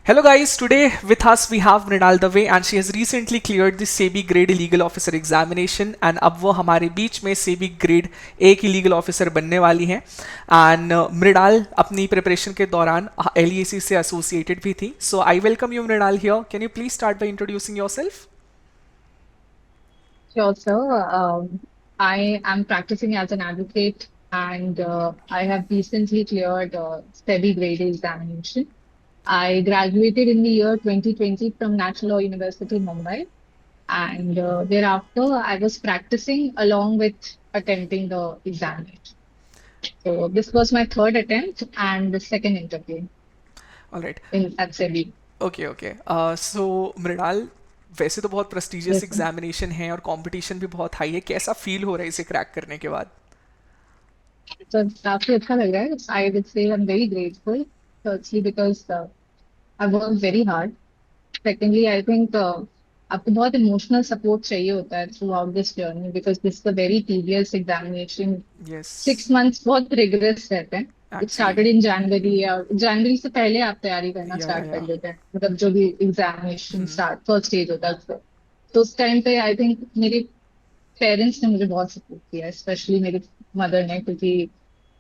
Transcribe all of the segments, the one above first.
Hello guys, today with us we have Mrinal Dave and she has recently cleared the SEBI Grade Legal Officer examination and अब वो हमारे बीच में SEBI Grade A की legal officer बनने वाली हैं and Mrinal अपनी प्रिपरेशन के दौरान LEAC से एसोसिएटेड भी थी. So I welcome you Mrinal here. Can you please start by introducing yourself? Sure, sir. I am practicing as an advocate and I have recently cleared SEBI grade examination. I graduated in the year 2020 from National Law University, Mumbai, and thereafter I was practicing along with attempting the examination. So this was my third attempt and the second interview alright. at SEBI. Okay okay. So Mrinal, वैसे तो बहुत prestigious Yes, sir. Examination है और competition भी बहुत high है. कैसा feel हो रहा है इसे क्रैक करने के बाद? So काफी अच्छा लग रहा है. I would say I'm very grateful, firstly because I worked very hard. Secondly, I think आपको बहुत इमोशनल सपोर्ट चाहिए होता है through out this journey because this is a very tedious examination. Yes. 6 months बहुत रिगरस रहते हैं. It actually. Started in जनवरी या जनवरी से पहले आप तैयारी करना स्टार्ट कर या. देते हैं मतलब जो भी एग्जामिनेशन स्टार्ट फर्स्ट स्टेज होता है उसका. तो उस टाइम पे आई थिंक मेरे पेरेंट्स ने मुझे बहुत सपोर्ट किया स्पेशली मेरी मदर ने क्योंकि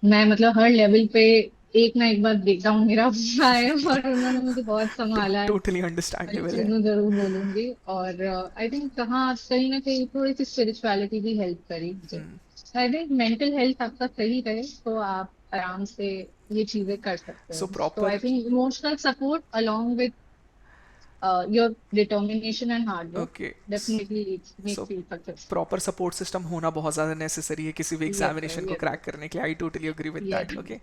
मैं मतलब हर लेवल पे एक ना एक बार ब्रेकडाउन मेरा हुआ है और उन्होंने मुझे बहुत संभाला है. टोटली ये अंडरस्टैंडेबल चीज है. मैं जरूर बोलूंगी और आई थिंक कहाँ कहीं ना कहीं थोड़ी सी स्पिरिचुअलिटी भी हेल्प करी मुझे. आई थिंक मेंटल हेल्थ आपका सही रहे तो आप आराम से ये चीजें कर सकते सो हो. तो I proper. Think emotional support along with your determination and hard work okay. definitely so makes you successful. Proper support system होना बहुत ज़्यादा नेसेसरी है किसी भी Yes, sir. एग्जामिनेशन को Yes, क्रैक करने के लिए. I totally agree with yes. That. Okay.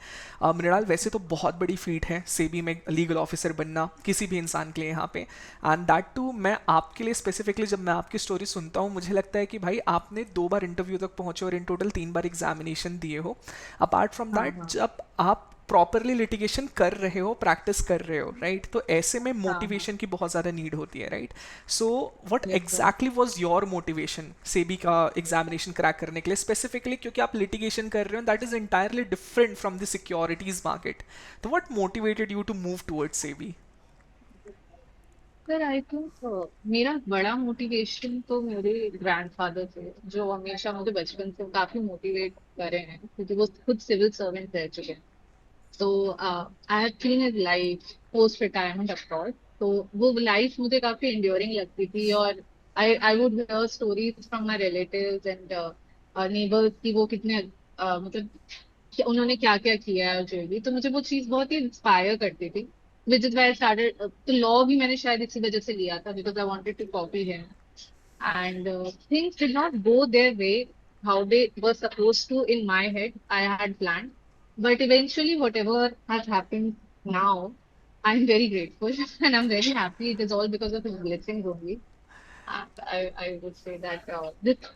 Mrinal, वैसे तो बहुत बड़ी फीट है सेबी में लीगल ऑफिसर बनना किसी भी इंसान के लिए यहाँ पे. एंड दैट टू मैं आपके लिए स्पेसिफिकली जब मैं आपकी स्टोरी सुनता हूँ मुझे लगता है कि भाई आपने 2 बार इंटरव्यू तक पहुंचे और इन टोटल 3 बार एग्जामिनेशन दिए हो. अपार्ट फ्रॉम हाँ दैट हाँ जब आप प्रॉपरली लिटिगेशन कर रहे हो, प्रैक्टिस कर रहे हो, राइट, तो ऐसे में हाँ हाँ. मोटिवेशन की बहुत ज़्यादा नीड होती है, right. So what Yes, sir. Exactly was your motivation SEBI का एग्जामिनेशन क्रैक करने के लिए स्पेसिफिकली, क्योंकि आप लिटिगेशन कर रहे हो that is entirely different from the securities market. तो what motivated you to move towards SEBI? Sir I think मेरा बड़ा मोटिवेशन तो मेरे ग्रैंडफादर थे जो हमेशा मुझे बचपन से काफी मोटिवेट करे हैं क्योंकि वो खुद सिविल सर्वेंट रह चुके हैं. तो I have seen his life post retirement of course. तो वो लाइफ मुझे काफी इंड्योरिंग लगती थी और I would hear stories from my relatives and neighbours कि वो कितने मतलब उन्होंने क्या क्या किया है जो भी. तो मुझे वो चीज बहुत ही इंस्पायर करती थी विच इज वाई स्टार्टेड. तो लॉ भी मैंने शायद इसी वजह से लिया था because I wanted to copy him and things did not go their way how they were supposed to in my head. I had planned, but eventually, whatever has happened now, I'm very grateful and I'm very happy. It is all because of his blessings only. I would say that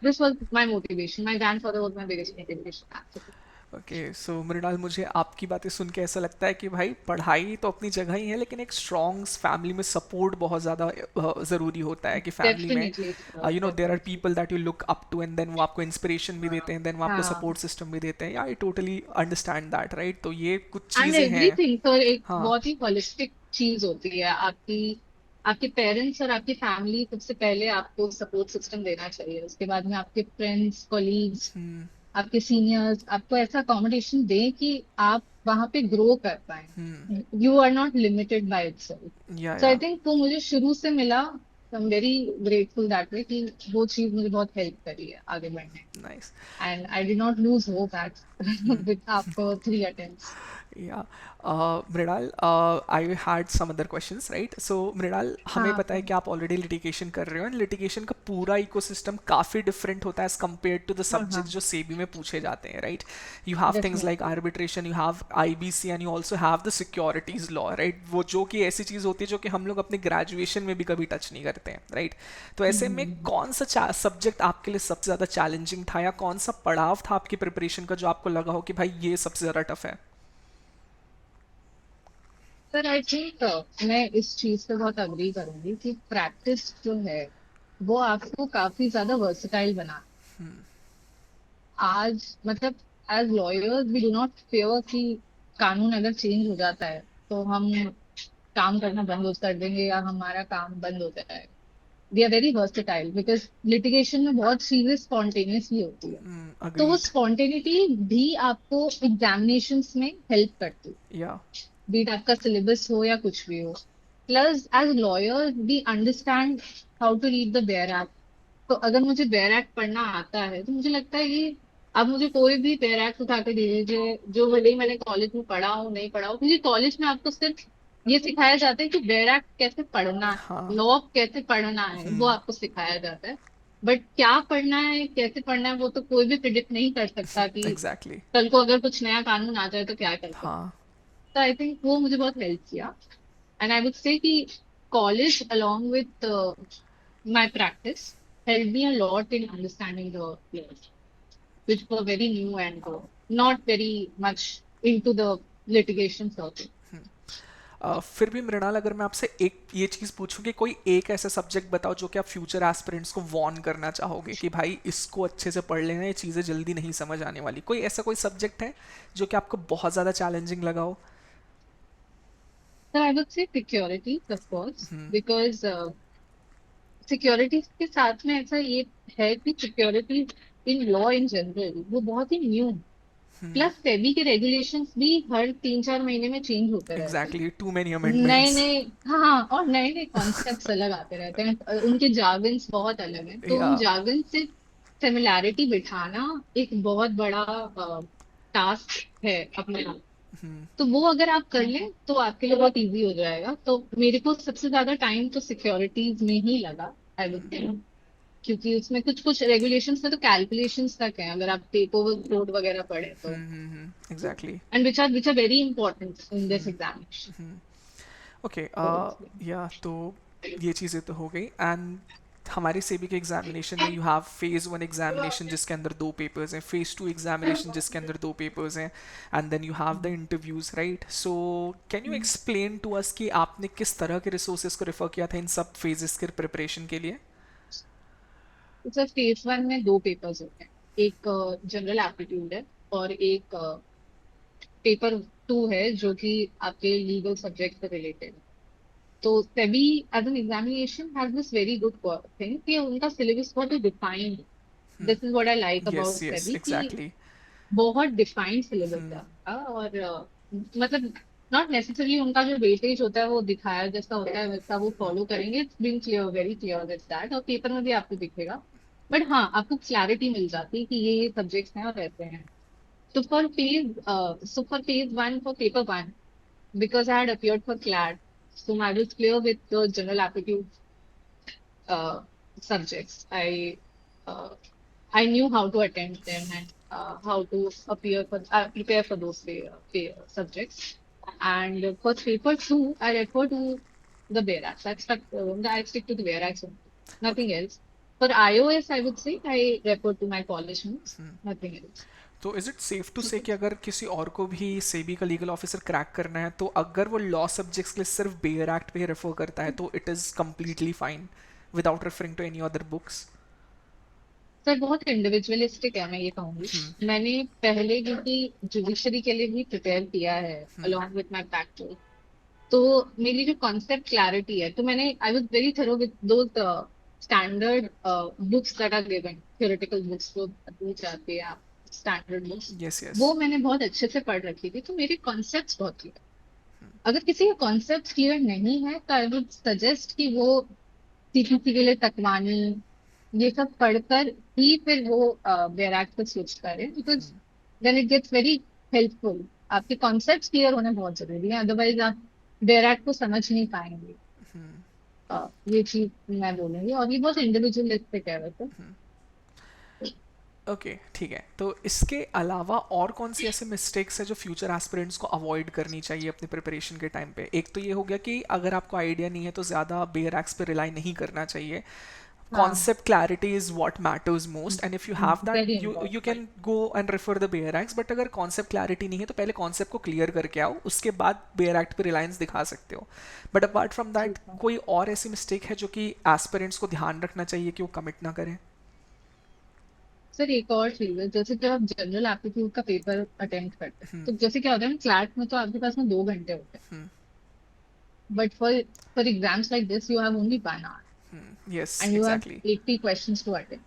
this was my motivation. My grandfather was my biggest motivation, actually. Okay. So Mrinal, मुझे आपकी बातें सुन के ऐसा लगता है कि भाई पढ़ाई तो अपनी जगह ही है लेकिन एक स्ट्रॉन्ग फैमिली में सपोर्ट बहुत ज़्यादा ज़रूरी होता है कि फैमिली में Definitely, sir, you know there are definitely. People that you look up to and then वो आपको इंस्पिरेशन भी देते हैं, देन वो आपको हाँ. सपोर्ट सिस्टम भी देते हैं. I totally understand that, right. तो ये कुछ एंड चीज़ें हैं. एवरीथिंग सर एक हाँ. बहुत ही होलिस्टिक चीज होती है आपकी. आपके पेरेंट्स और आपकी फैमिली सबसे पहले आपको सपोर्ट सिस्टम देना चाहिए. उसके बाद में आपके फ्रेंड्स कॉलीग्स आपके सीनियर्स आपको ऐसा अकोमोडेशन दें कि आप वहां पे ग्रो कर पाए. You are not limited by itself. या सो आई या. थिंक वो मुझे शुरू से मिला. I am very grateful that way कि वो चीज मुझे बहुत हेल्प करी है आगे बढ़ने. Nice. And I did not lose hope at with after 3 attempts. Yeah. Mrinal, I had some other questions, right. So Mrinal, हमें हाँ पता है हाँ. कि आप ऑलरेडी लिटिगेशन कर रहे हो एंड लिटिगेशन का पूरा इकोसिस्टम काफ़ी डिफरेंट होता है एज कम्पेयर टू द हाँ सब्जेक्ट हाँ. जो सेबी में पूछे जाते हैं, right. You have things like definitely. Arbitration, you have IBC and you also have the securities law, right. वो जो कि ऐसी चीज़ होती है जो कि हम लोग अपने ग्रेजुएशन में भी कभी टच नहीं करते हैं, राइट. तो ऐसे में कौन सा सब्जेक्ट आपके लिए सबसे ज़्यादा चैलेंजिंग था या कौन सा पड़ाव था आपकी प्रिपरेशन का जो आपको लगा हो कि भाई ये सबसे ज़्यादा टफ है? सर आई थिंक मैं इस चीज पे बहुत अग्री करूंगी कि प्रैक्टिस जो है वो आपको काफी ज्यादा वर्सेटाइल बना. आज मतलब as lawyers we do not fear कि कानून अगर चेंज हो जाता है तो हम काम करना बंद कर देंगे या हमारा काम बंद हो जाएगा। They are very versatile because litigation में बहुत चीजें स्पॉन्टेनियसली होती है। तो वो अग्रीड। स्पॉन्टेनिटी भी आपको एग्जामिनेशंस में हेल्प करती है, या बीट आपका सिलेबस हो या कुछ भी हो। Plus as lawyer we understand how to read the bare act. तो अगर मुझे बेयर एक्ट पढ़ना आता है तो मुझे लगता है कि अब मुझे कोई भी बेयर एक्ट उठा के दे दीजिए, जो भले ही मैंने कॉलेज में पढ़ा हो नहीं पढ़ा हो, क्योंकि कॉलेज में आपको सिर्फ ये सिखाया जाता है कि बेयर एक्ट कैसे पढ़ना है, हाँ। लॉ कैसे पढ़ना है, वो आपको सिखाया जाता है। बट क्या पढ़ना है कैसे पढ़ना है वो तो कोई भी प्रिडिक्ट नहीं कर सकता कि एग्जैक्टली। कल को अगर कुछ नया कानून आ जाए तो क्या कर सकते। हाँ। तो आई थिंक वो मुझे बहुत हेल्प किया। एंड आई वुड से कि college along with my practice helped me a lot in understanding the laws, which were very new and not very much into the litigation circuit. फिर भी मृणाल, अगर मैं आपसे एक ये चीज़ पूछूं कि कोई एक ऐसा सब्जेक्ट बताओ जो कि आप फ्यूचर एस्पिरेंट्स को वॉर्न करना चाहोगे कि भाई इसको अच्छे से पढ़ लेना, ये चीज़ें जल्दी नहीं समझ आने वाली, कोई ऐसा कोई सब्जेक्ट है जो कि आपको बहुत ज़्यादा चैलेंजिंग लगा हो? So I would say security, of course, because security के साथ में ऐसा ये है कि security in law in general वो बहुत ही न्यू। प्लस सेबी के रेगुलेशंस भी हर 3-4 महीने में चेंज होते रहते हैं। एग्जैक्टली, टू मेनी नए अमेंडमेंट्स। नए, हाँ, और नए नए कॉन्सेप्ट्स अलग आते रहते हैं, उनके जार्गन्स बहुत अलग हैं, तो या। उन जार्गन से सिमिलैरिटी बिठाना एक बहुत बड़ा टास्क है अपने आप। तो वो अगर आप कर लें तो आपके लिए बहुत इजी हो जाएगा। तो मेरे को सबसे ज्यादा टाइम तो सिक्योरिटीज में ही लगा, आई वुड से, क्योंकि उसमें कुछ कुछ रेगुलेशंस में तो कैलकुलेशंस तक है अगर आप टेक ओवर कोड वगैरह पढ़े तो, exactly. And which are very important in this examination. Okay. तो या तो ये चीज़ें तो हो गई। एंड हमारे सेबी के एग्जामिनेशन में you have phase one examination जिसके अंदर 2 पेपर्स हैं, फेज़ टू एग्जामिनेशन जिसके अंदर 2 पेपर्स हैं, and then you have the interviews, right? So can you explain to us कि आपने किस तरह के रिसोर्सेज को रेफर किया था इन सब फेजेस के प्रिपरेशन के लिए? सर फेज वन में 2 पेपर्स होते हैं, एक जनरल एप्टीट्यूड है और एक पेपर टू है जो कि आपके लीगल सब्जेक्ट से रिलेटेड है। तो SEBI as an examination has this very good thing कि उनका सिलेबस बहुत ही defined. This is what I like yes about yes SEBI कि एग्जैक्टली। बहुत डिफाइंड सिलेबस है आपका। और मतलब नॉट नेसेसरली उनका जो वेटेज होता है वो दिखाया जैसा होता है वैसा वो फॉलो करेंगे। It's been clear, very clear with that, और पेपर में भी आपको दिखेगा। बट हाँ, आपको क्लैरिटी मिल जाती है कि ये सब्जेक्ट्स हैं और ऐसे हैं। So for phase one, for paper one, because I had appeared for CLAD, so I was clear with the general aptitude uh, subjects. Uh, I knew how to attempt them and how to prepare for those subjects. And for paper two, I refer to the BERAX. I stick to the BERAX only, okay. nothing else. For iOS, I would say I refer to my college notes, nothing else. तो is it safe to से कि अगर किसी और को भी सेबी का legal officer crack करना है तो अगर वो लॉ सब्जेक्ट्स के लिए सिर्फ बेयर एक्ट पे ही रेफर करता है तो it is completely fine without referring to any other books? Sir बहुत इंडिविजुअलिस्टिक है, मैं ये कहूंगी। मैंने पहले क्योंकि जुडिशरी के लिए भी प्रिपेयर किया है अलोंग विथ माय प्रैक्टिस, तो मेरी जो कॉन्सेप्ट क्लैरिटी है, तो मैंने I was very thorough with those standard books that are given, theoretical books जो दी जाती है आप, स्टैंडर्ड बुक्स, यस यस। वो मैंने बहुत अच्छे से पढ़ रखी थी, तो मेरे कॉन्सेप्ट्स बहुत क्लियर। अगर किसी का कॉन्सेप्ट क्लियर नहीं है तो आई वुड सजेस्ट कि वो सीपीसी के लिए तकवानी ये सब पढ़कर ही फिर वो बैराक पे स्विच करें, because then it gets very helpful. आपके कॉन्सेप्ट्स क्लियर होने बहुत जरूरी है, अदरवाइज आप बैराक को समझ नहीं पाएंगे। ये चीज मैं बोलूंगी, और ये बहुत इंडिविजुअलिस्टिक है वैसे। ओके ठीक है, तो इसके अलावा और कौन सी ऐसे मिस्टेक्स है जो फ्यूचर एस्पिरेंट्स को अवॉइड करनी चाहिए अपने प्रिपरेशन के टाइम पे? एक तो ये हो गया कि अगर आपको आइडिया नहीं है तो ज़्यादा बेयर एक्स पे रिलाई नहीं करना चाहिए। हाँ, concept clarity is what matters most, and if you have that very you important. can go and refer the Bayer Acts, but अगर concept clarity नहीं है तो पहले concept को clear करके आओ, उसके बाद Bayer Act पे reliance दिखा सकते हो। but apart from that ठीक है कोई और ऐसी mistake है जो कि aspirants को ध्यान रखना चाहिए कि वो commit ना करें? सर, एक और चीज है, जैसे जब आप जनरल एप्टीट्यूड का पेपर अटेम्प्ट करते हैं तो जैसे क्या होता है ना, क्लैट में तो आपके पास में 2 घंटे होते हैं। but for exams like this you have only 1 hour Yes, and you have exactly. 80 questions to attend.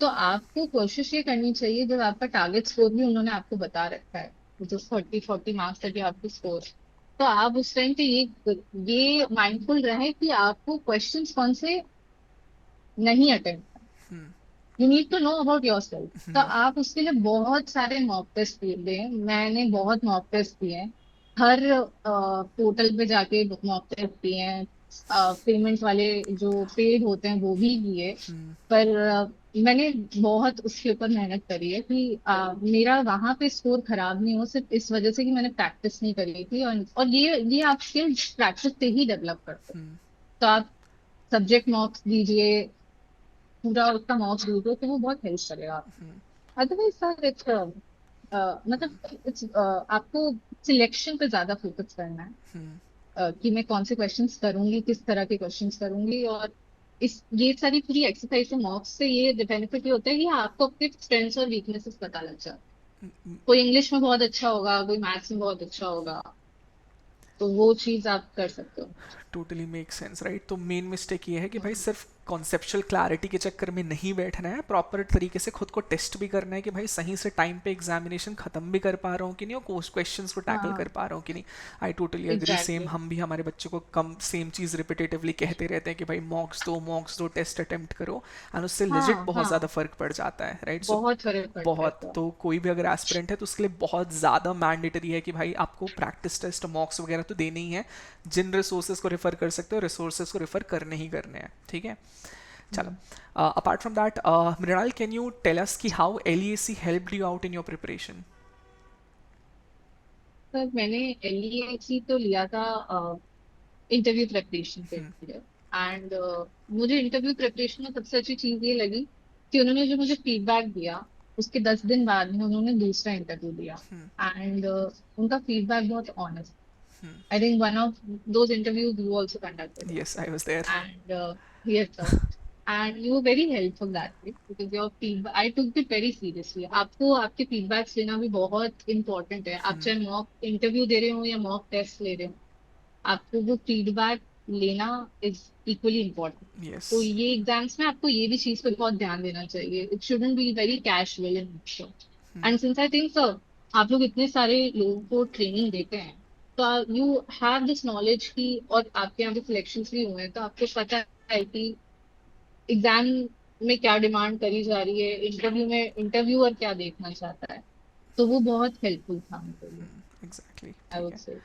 तो आपको कोशिश ये करनी चाहिए, जब आपका टारगेट स्कोर भी उन्होंने आपको बता रखा है, जो 30-40 मार्क्स तक आपको स्कोर, तो आप उस टाइम पे ये माइंडफुल रहे कि आपको क्वेश्चंस कौन से नहीं attend, you need to know about yourself. तो आप उसके लिए बहुत सारे मॉक टेस्ट दें। मैंने बहुत मॉक टेस्ट दिए हैं, हर पोर्टल पे जाके मॉक टेस्ट दिए हैं, पेमेंट वाले जो पेड होते हैं वो भी किए। पर मैंने बहुत उसके ऊपर मेहनत करी है कि मेरा वहां पे स्कोर खराब नहीं हो, सिर्फ इस वजह से कि मैंने प्रैक्टिस नहीं करी थी। और ये आप स्किल्स प्रैक्टिस से ही डेवलप करते हो। तो आप सब्जेक्ट मॉक्स दीजिए, पूरा उसका मॉक दीजिए, तो वो बहुत हेल्प करेगा आपको। अदरवाइज सर इट्स मतलब इट्स आपको सिलेक्शन पे ज्यादा फोकस करना है, कि मैं कौन से क्वेश्चंस करूंगी, किस तरह के क्वेश्चंस करूंगी। और इस ये सारी पूरी एक्सरसाइज मॉक्स से ये बेनिफिट ये होता है कि आपको अपने स्ट्रेंथ्स और वीकनेसेस पता लग जाते हैं। कोई इंग्लिश में बहुत अच्छा होगा, कोई मैथ्स में बहुत अच्छा होगा, तो वो चीज आप कर सकते हो। Totally make sense, right. तो मेन मिस्टेक ये है कि भाई सिर्फ कॉन्सेप्चुअल क्लैरिटी के चक्कर में नहीं बैठना है, प्रॉपर तरीके से खुद को टेस्ट भी करना है कि भाई सही से टाइम पे एग्जामिनेशन खत्म भी कर पा रहा हूँ कि नहीं, और क्वेश्चंस को टैकल कर हाँ, पा रहा हूँ कि नहीं। आई टोटली अग्री, सेम एग्जैक्टली। हम भी हमारे बच्चों को कम सेम चीज़ रिपीटेटिवली कहते रहते हैं कि भाई मॉक्स दो टेस्ट अटेम्प्ट करो, एंड उससे लेजिट हाँ बहुत ज़्यादा हाँ, फर्क पड़ जाता है, राइट। सो बहुत फर्क पड़ता है बहुत, इसका। तो कोई भी अगर एस्पिरेंट है तो उसके लिए बहुत ज़्यादा मैंडेटरी है कि भाई आपको प्रैक्टिस टेस्ट मॉक्स वगैरह तो देने ही है। जिन रिसोर्सेज को रेफर कर सकते हो, रिसोर्सेज को रेफर करने ही करने हैं, ठीक है। चलो, apart from that, Mrinal, can you tell us कि how LEAC helped you out in your preparation? Sir मैंने एलईएसी तो लिया था इंटरव्यू प्रेपरेशन के लिए। एंड मुझे इंटरव्यू प्रेपरेशन में सबसे अच्छी चीज ये लगी कि उन्होंने जो मुझे फीडबैक दिया, उसके 10 दिन बाद में उन्होंने दूसरा इंटरव्यू दिया। एंड उनका फीडबैक बहुत honest. I think one of those interviews you also conducted. Yes, I was there. And yes, sir. And you were very helpful that way because your feedback, I took it very seriously. आपको आपके feedbacks लेना भी बहुत important है। आप चाहे mock interview दे रहे हो या मॉक टेस्ट ले रहे हो, आपको वो फीडबैक लेना इज इक्वली इम्पोर्टेंट। यस। तो ये एग्जाम्स में आपको ये भी चीज पे बहुत ध्यान देना चाहिए। It shouldn't be very casual in nature. And since I think sir आप लोग इतने सारे लोगों को ट्रेनिंग देते हैं, तो यू हैव दिस नॉलेज की, और आपके यहाँ पे सिलेक्शंस भी हुए हैं, तो आपको पता है कि एग्जाम में क्या डिमांड करी जा रही है, इंटरव्यू में इंटरव्यूअर क्या देखना चाहता है। तो वो बहुत हेल्पफुल था मेरे लिए, एग्जैक्टली, आई ठीक वुड है। से।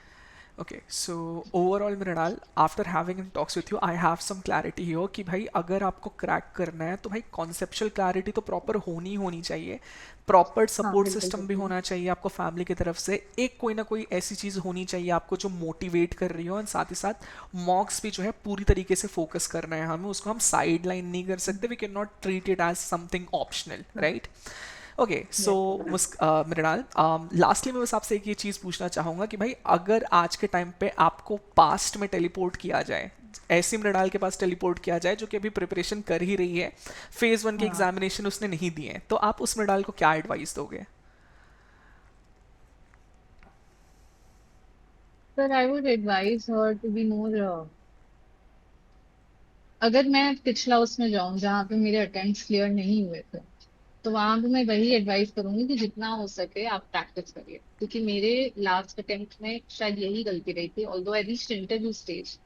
Okay, so overall Mrinal, after having talks with you, I have some clarity here कि भाई अगर आपको क्रैक करना है तो भाई कॉन्सेप्चुअल क्लैरिटी तो प्रॉपर होनी चाहिए, प्रॉपर हाँ सपोर्ट बिल्कुल सिस्टम भी बिल्कुल। होना चाहिए आपको फैमिली की तरफ से, एक कोई ना कोई ऐसी चीज़ होनी चाहिए आपको जो मोटिवेट कर रही हो, और साथ ही साथ मॉक्स भी जो है पूरी तरीके से फोकस करना है हमें, उसको हम साइड लाइन नहीं कर सकते, we can not treat it as something optional, right. Okay, so yes. Mrinal, lastly मैं बस आपसे एक ये चीज़ पूछना चाहूँगा कि भाई अगर आज के टाइम पे आपको पास्ट में टेलीपोर्ट किया जाए, ऐसी मृणाल के पास टेलीपोर्ट किया जाए जो कि अभी प्रिपरेशन कर ही रही है, फेज वन के हाँ एग्जामिनेशन उसने नहीं दिए हैं, तो आप उस मृणाल को क्या एडवाइस दोगे? Sir I would advise her to be more, अगर मैं पिछला उसमें जाऊं जहाँ पे मेरे अटेम्प्ट्स क्लियर नहीं हुए थे, तो वहां पे मैं वही एडवाइस करूंगी कि जितना हो सके आप प्रैक्टिस करिए, क्योंकि मेरे लास्ट अटेम्प्ट में शायद यही गलती रही थी। Although I reached interview stage,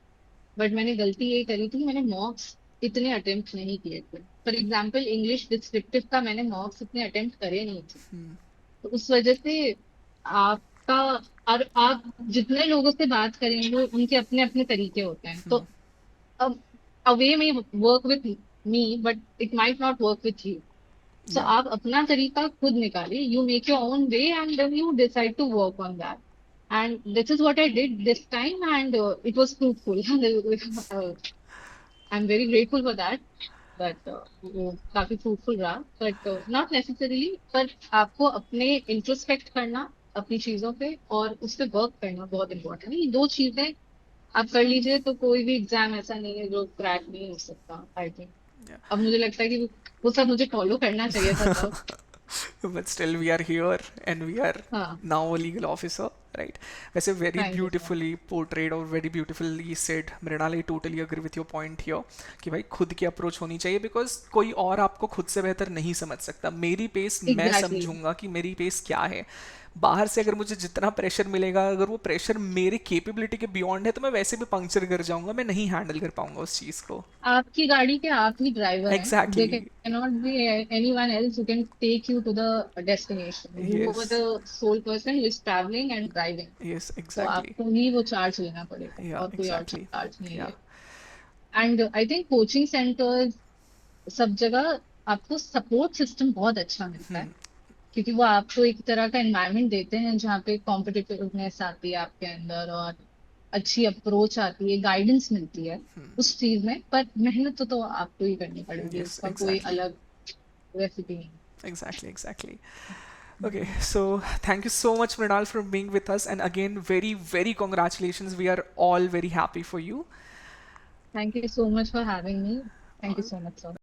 but मैंने गलती ये करी थी कि मैंने मॉक्स इतने अटेम्प्ट नहीं किए थे। फॉर एग्जाम्पल इंग्लिश डिस्क्रिप्टिव का मैंने मॉक्स इतने अटेम्प्ट करे नहीं थे। तो उस वजह से आपका, और आप जितने लोगों से बात करेंगे उनके अपने अपने तरीके होते हैं। तो अब a way may work with me but it might not work with you. So या आप अपना तरीका खुद निकालिए, you make your own way and then you decide to work on that. And this is what I did this time and it was fruitful. I'm very grateful for that. But वो काफी fruitful रहा, but not necessarily, पर आपको अपने introspect करना अपनी चीजों पे और उस पे वर्क करना बहुत इंपॉर्टेंट है। ये दो चीजें आप कर लीजिए तो कोई भी एग्जाम ऐसा नहीं है जो क्रैक नहीं हो सकता, आई थिंक। अब मुझे लगता है कि वो सब मुझे फॉलो करना चाहिए था तब। but still we are here and we are हाँ now a legal officer, right? वैसे very thank you so beautifully portrayed और very beautifully said Mrinal, I totally agree with your point here कि भाई खुद की अप्रोच होनी चाहिए, बिकॉज कोई और आपको खुद से बेहतर नहीं समझ सकता। मेरी पेस मैं एग्जैक्टली। समझूंगा कि मेरी पेस क्या है। बाहर से अगर मुझे जितना प्रेशर मिलेगा, अगर वो प्रेशर मेरे कैपेबिलिटी के बियॉन्ड है, तो मैं वैसे भी पंक्चर कर जाऊंगा, मैं नहीं हैंडल कर पाऊंगा उस चीज़ को। आपकी गाड़ी के आप ही ड्राइवर हैं, they exactly. Can not be anyone else who can take you to the destination. You yes. Are the sole person who is travelling and driving. Yes तो एग्जैक्टली। आपको ही वो चार्ज लेना पड़ेगा, या और कोई और एग्जैक्टली। चार्ज नहीं या। है। And I think coaching centres सब जगह आपको सपोर्ट सिस्टम बहुत अच्छा मिलता है, क्योंकि वो आपको एक तरह का एनवायरनमेंट देते हैं जहाँ पे कॉम्पिटिटिवनेस आती है आपके अंदर, और अच्छी अप्रोच आती है, गाइडेंस मिलती है उस चीज में। पर मेहनत तो आपको ही करनी पड़ेगी, यस उसका कोई एग्जैक्टली। अलग रेसिपी नहीं। Exactly, exactly. Okay, so thank you so much, Mrinal, for being with us. And again, very, very congratulations. We are all very happy for you. Thank you so much for having me. Thank you All so much sir.